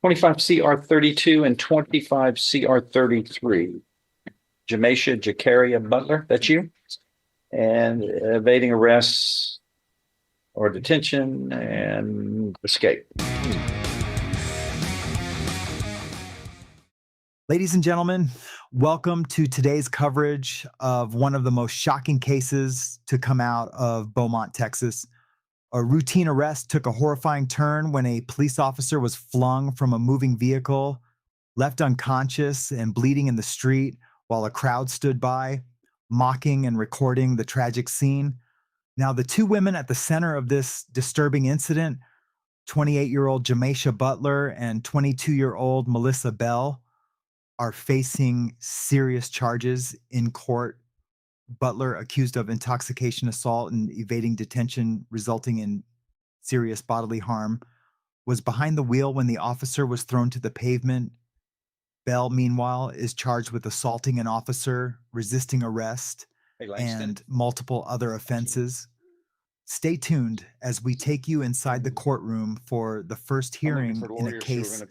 25 CR 32 and 25 CR 33. Jamaysha Jakaria Butler, that's you? And evading arrests or detention and escape. Ladies and gentlemen, welcome to today's coverage of one of the most shocking cases to come out of Beaumont, Texas. A routine arrest took a horrifying turn when a police officer was flung from a moving vehicle, left unconscious and bleeding in the street while a crowd stood by, mocking and recording the tragic scene. Now, the two women at the center of this disturbing incident, 28-year-old Jamisha Butler and 22-year-old Melissa Bell, are facing serious charges in court. Butler accused of intoxication assault and evading detention resulting in serious bodily harm, was behind the wheel when the officer was thrown to the pavement. Bell, meanwhile, is charged with assaulting an officer, resisting arrest, and multiple other offenses. Stay tuned as we take you inside the courtroom for the first hearing in a case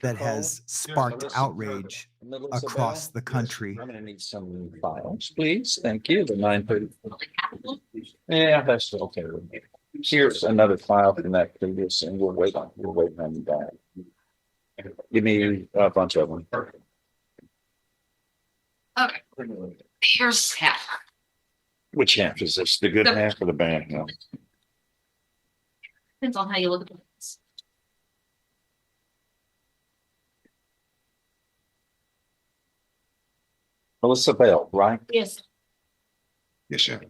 that has sparked outrage across the country. I'm going to need some files, please. Thank you. The 930. Yeah, that's okay with me. Here's another file from that previous, and we'll wait on you back. Give me a bunch of them. Okay. Here's half. Which half is this? The good half or the bad half? Depends on how you look at this. Melissa Bell, right? Yes. Yes, sir.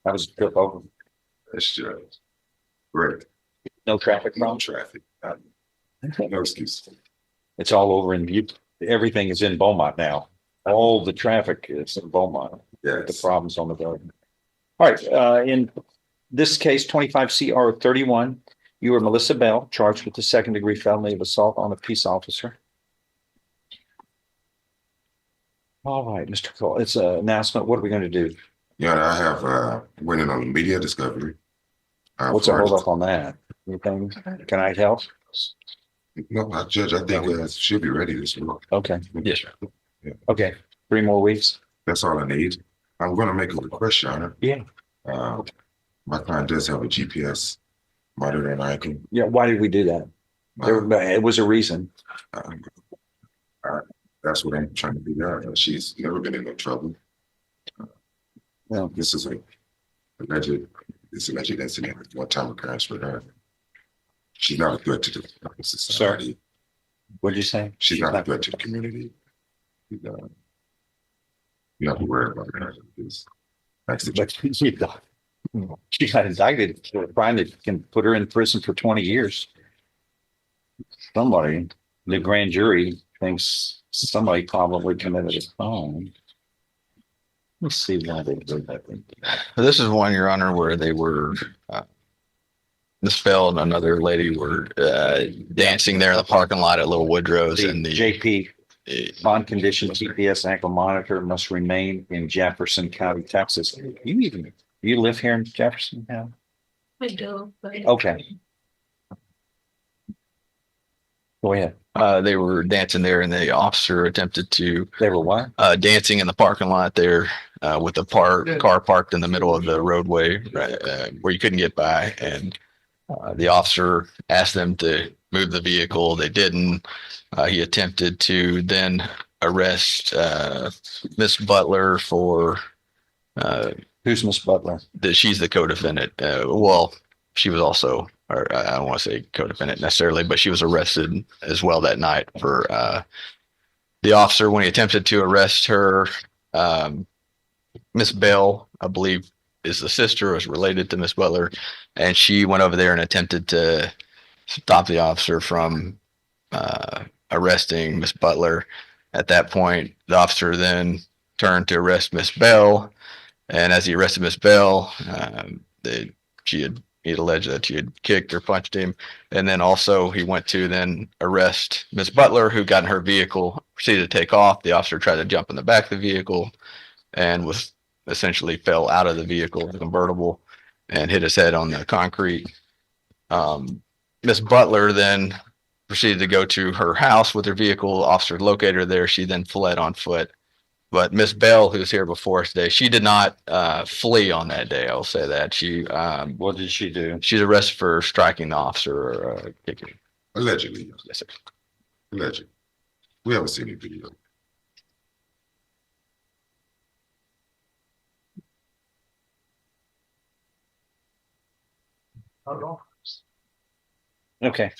That was a trip over. That's just great. No traffic No problems. traffic. No excuse. It's all over in view. Everything is in Beaumont now. All the traffic is in Beaumont. The Yes. problems on the road. All right. In this case, 25 CR 31, you were Melissa Bell, charged with the second-degree felony of assault on a peace officer. All right, Mr. Cole, it's an announcement. What are we going to do? Yeah, I have went in on media discovery. What's the hold up on that? Anything? Can I help? No, Judge, I think she'll be ready this week. Okay. Yes, sir. Yeah. Okay. 3 more weeks. That's all I need. I'm going to make a request, Your Honor. Yeah. My client does have a GPS monitor, and I can. Yeah. Why did we do that? It was a reason. That's what I'm trying to figure out. She's never been in no trouble. Well, This is alleged incident, one time occurrence for her. She's not a threat to the society. what'd you say? She's not a threat to the community. You have to worry about her. That's the But she got indicted for a crime that can put her in prison for 20 years. Somebody, the grand jury thinks somebody probably committed a crime. Let's see why they did that. This is one, Your Honor, where they were, Miss Bell and another lady were dancing there in the parking lot at Little Woodrow's, The and the JP bond condition TPS ankle monitor must remain in Jefferson County, Texas. You live here in Jefferson County? I do. Okay. Go ahead. they were dancing there, and the officer attempted to They were what? dancing in the parking lot there with the car parked in the middle of the roadway, right, where you couldn't get by, and the officer asked them to move the vehicle. They didn't. He attempted to then arrest Miss Butler for Who's Miss Butler? she's the co-defendant. Well, she was also, or I don't want to say co-defendant necessarily, but she was arrested as well that night for the officer when he attempted to arrest her. Miss Bell, I believe, is the sister, is related to Miss Butler, and she went over there and attempted to stop the officer from arresting Miss Butler. At that point, the officer then turned to arrest Miss Bell, and as he arrested Miss Bell, he had alleged that she had kicked or punched him, and then also he went to then arrest Miss Butler, who got in her vehicle, proceeded to take off. The officer tried to jump in the back of the vehicle and was essentially fell out of the vehicle, the convertible, and hit his head on the concrete. Miss Butler then proceeded to go to her house with her vehicle. Officer located her there. She then fled on foot. But Miss Bell, who's here before us today, she did not flee on that day. I'll say that. What did she do? She's arrested for striking the officer or kicking. Allegedly. Yes, sir. Allegedly. We haven't seen any video. Okay.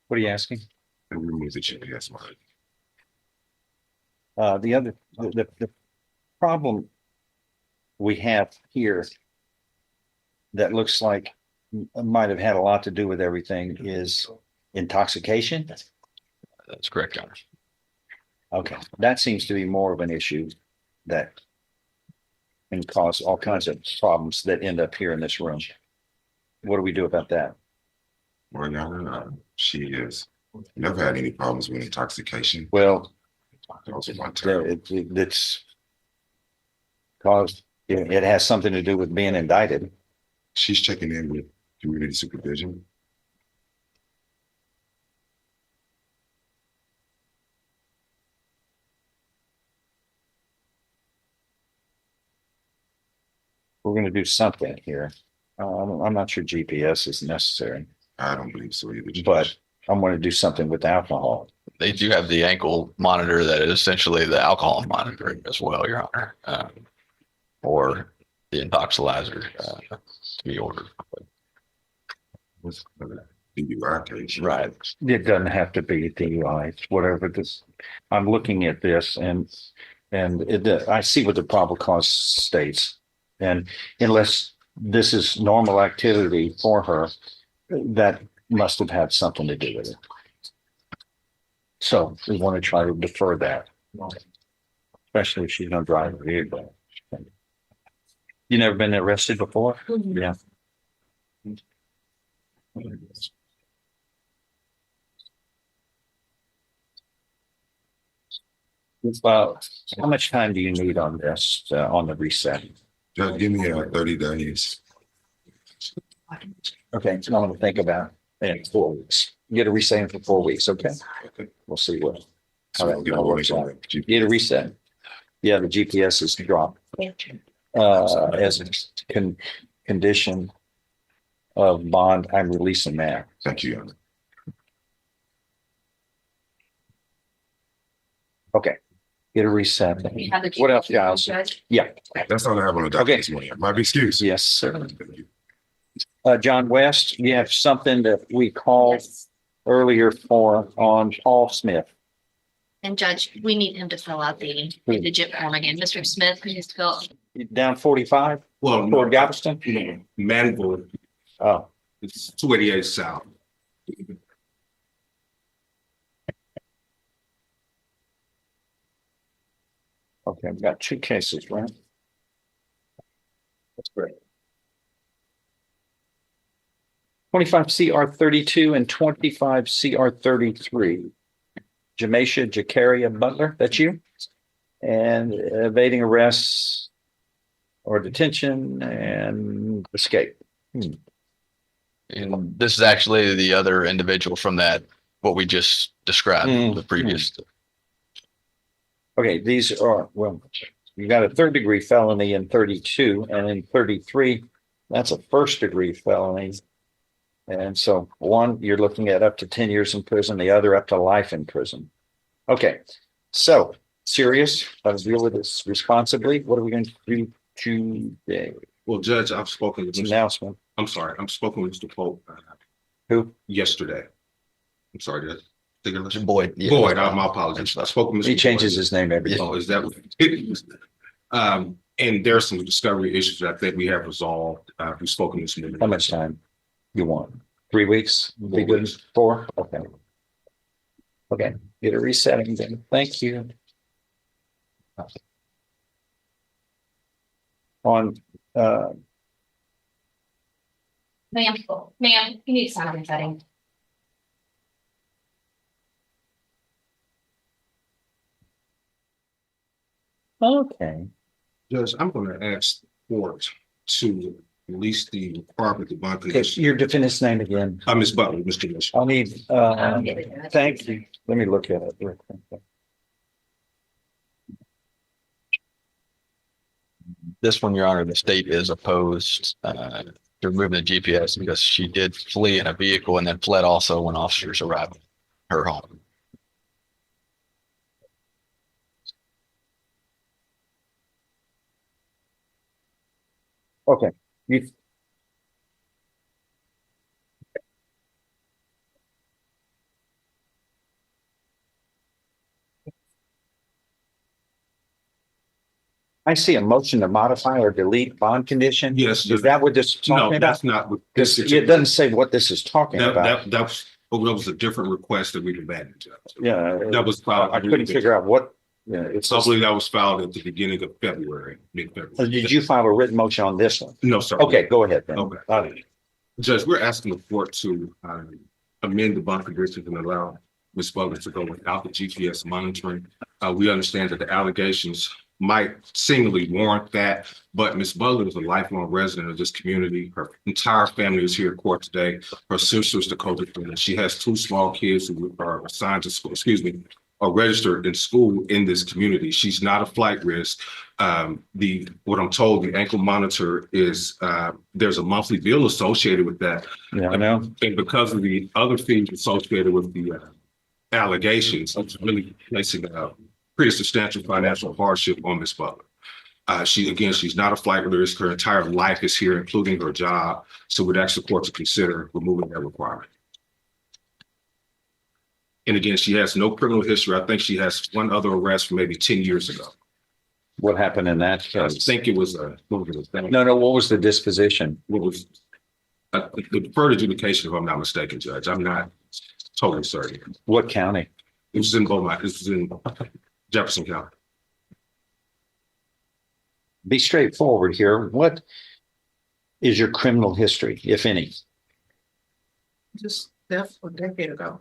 What are you asking? And remove the GPS mark. The problem we have here that looks like might have had a lot to do with everything is intoxication. That's correct, Your Honor. Okay, that seems to be more of an issue that can cause all kinds of problems that end up here in this room. What do we do about that? Well, now, she has never had any problems with intoxication. Well, That was one time. it's caused, it has something to do with being indicted. She's checking in with community supervision. We're going to do something here. I'm not sure GPS is necessary, I don't believe so either. but I'm going to do something with alcohol. They do have the ankle monitor that is essentially the alcohol monitor as well, Your Honor, or the intoxilizer to be ordered. What's the DUI case? Right. It doesn't have to be DUI, it's whatever this, I'm looking at this and I see what the probable cause states. And unless this is normal activity for her, that must have had something to do with it. So we want to try to defer that, especially if she's going to drive a vehicle. You never been arrested before? Yeah. How much time do you need on this, on the reset? Just give me 30 days. Okay, so I'm going to think about it in 4 weeks. Get a reset for 4 weeks, okay? Okay. We'll see what. So All I'll right, get that a works warning out. on it. Get a reset. Yeah, the GPS is dropped as a condition of bond. I'm releasing that. Thank you, Your Honor. Okay, get a reset. You have the What else, GPS, guys? Judge? Yeah, That's all I have on the docket Okay. this morning. My excuse. yes, sir. Thank you. John West, you have something that we called Yes. earlier for on Paul Smith. And Judge, we need him to fill out the digit form again. Mr. Smith needs to fill. Down 45 Well, toward no, Galveston? Manville, Oh, it's 288 South. okay, we've got 2 cases, right? That's great. 25 CR 32 and 25 CR 33. Jamisha, Jakaria, Butler, that's you? And evading arrests or detention and escape. And this is actually the other individual from that, what we just described, the previous. Okay, these are, well, you got a 3rd-degree felony in 32, and in 33, that's a 1st-degree felony. And so one, you're looking at up to 10 years in prison, the other up to life in prison. Okay, so serious, let's deal with this responsibly. What are we going to do today? Well, Judge, I've spoken with It's Mr. announcement. I'm sorry, I'm spoken with Mr. Pope Who? yesterday. I'm sorry, Judge. Take a listen. Boyd. yeah. Boyd, my apologies. I spoke with Mr. He changes Boyd. his name every day. Oh, is that what it is? And there's some discovery issues that I think we have resolved. We've spoken this morning. How much time you want? 3 weeks? Be good? 4? Okay. Okay, get a resetting then. Thank you. On, Ma'am, you need to sign on the setting. okay, Judge, I'm going to ask the court to release the requirement of bond Okay, condition. your defendant's name again. Ms. Butler, Mr. Jamisha. I'll need, thank you. Let me look at it. real quick. This one, Your Honor, the state is opposed to removing the GPS because she did flee in a vehicle and then fled also when officers arrived at her home. Okay, you. I see a motion to modify or delete bond condition. Yes. Is that what this is No, talking about? that's not what Because this. it doesn't say what this is talking That, about. that was a different request that we abandoned, Judge. Yeah. That was filed. I couldn't figure out what, yeah, it's. I believe that was filed at the beginning of February, mid-February. Did you file a written motion on this one? No, sir. Okay, go ahead then. Okay. Judge, we're asking the court to amend the bond conditions and allow Ms. Butler to go without the GPS monitoring. We understand that the allegations might seemingly warrant that, but Ms. Butler is a lifelong resident of this community. Her entire family is here at court today. Her sister is the co-defendant. She has two small kids who are assigned to school, are registered in school in this community. She's not a flight risk. What I'm told, the ankle monitor is, there's a monthly bill associated with that. Yeah, I know. And because of the other fees associated with the allegations, it's really placing a pretty substantial financial hardship on Ms. Butler. She's not a flight risk. Her entire life is here, including her job. So we'd ask the court to consider removing that requirement. And again, she has no criminal history. I think she has one other arrest from maybe 10 years ago. What happened in that I case? think it was what was the disposition? was the deferred adjudication, if I'm not mistaken, Judge. I'm not totally certain. What county? It was in Beaumont. This was in Jefferson County. Be straightforward here. What is your criminal history, if any? Just left a decade ago.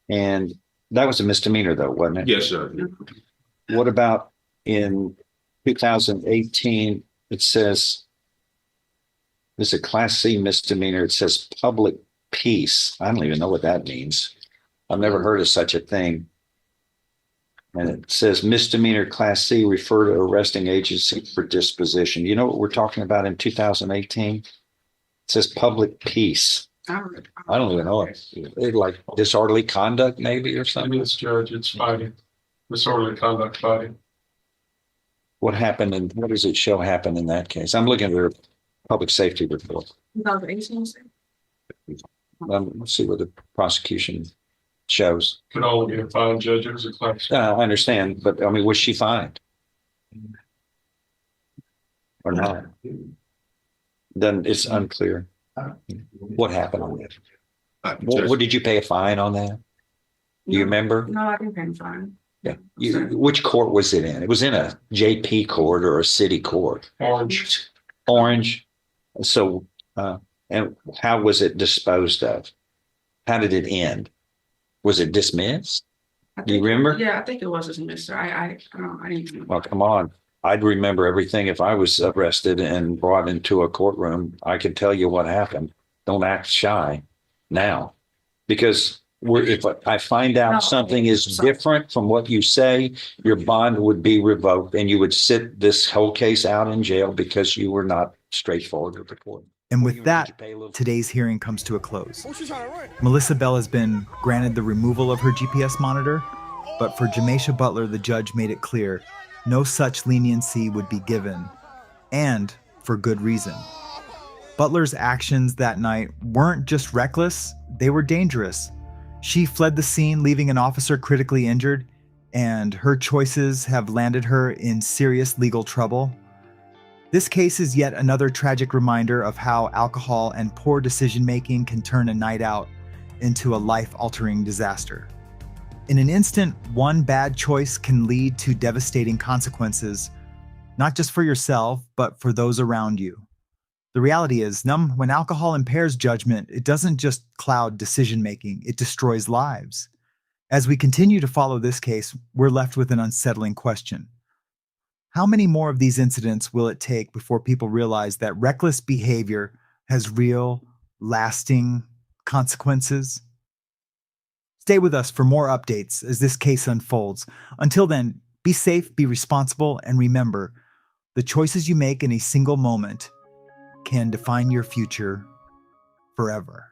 And that was a misdemeanor though, wasn't it? Yes, sir. What about in 2018? It says, it's a Class C misdemeanor. It says public peace. I don't even know what that means. I've never heard of such a thing. And it says misdemeanor Class C, refer to arresting agency for disposition. You know what we're talking about in 2018? It says public peace. I don't even know. It's like disorderly conduct maybe or something. Yes, Judge, it's fighting. Disorderly conduct fighting. What happened and what does it show happened in that case? I'm looking at their public safety report. 2018. Let's see what the prosecution shows. Could only be a fine, Judge. It was a class. I understand, but I mean, was she fined? Or not? Then it's unclear. What happened on that? What did you pay a fine on that? Do you remember? No, I didn't pay a fine. Yeah. Which court was it in? It was in a JP court or a city court? Orange. Orange. So, and how was it disposed of? How did it end? Was it dismissed? Do you remember? Yeah, I think it was dismissed. I didn't. Well, come on. I'd remember everything if I was arrested and brought into a courtroom. I could tell you what happened. Don't act shy now, because if I find out something is different from what you say, your bond would be revoked and you would sit this whole case out in jail because you were not straightforward with the court. And with that, today's hearing comes to a close. Melissa Bell has been granted the removal of her GPS monitor, but for Jamaysha Butler, the judge made it clear no such leniency would be given, and for good reason. Butler's actions that night weren't just reckless, they were dangerous. She fled the scene, leaving an officer critically injured, and her choices have landed her in serious legal trouble. This case is yet another tragic reminder of how alcohol and poor decision-making can turn a night out into a life-altering disaster. In an instant, one bad choice can lead to devastating consequences, not just for yourself, but for those around you. The reality is, when alcohol impairs judgment, it doesn't just cloud decision-making, it destroys lives. As we continue to follow this case, we're left with an unsettling question. How many more of these incidents will it take before people realize that reckless behavior has real, lasting consequences? Stay with us for more updates as this case unfolds. Until then, be safe, be responsible, and remember, the choices you make in a single moment can define your future forever.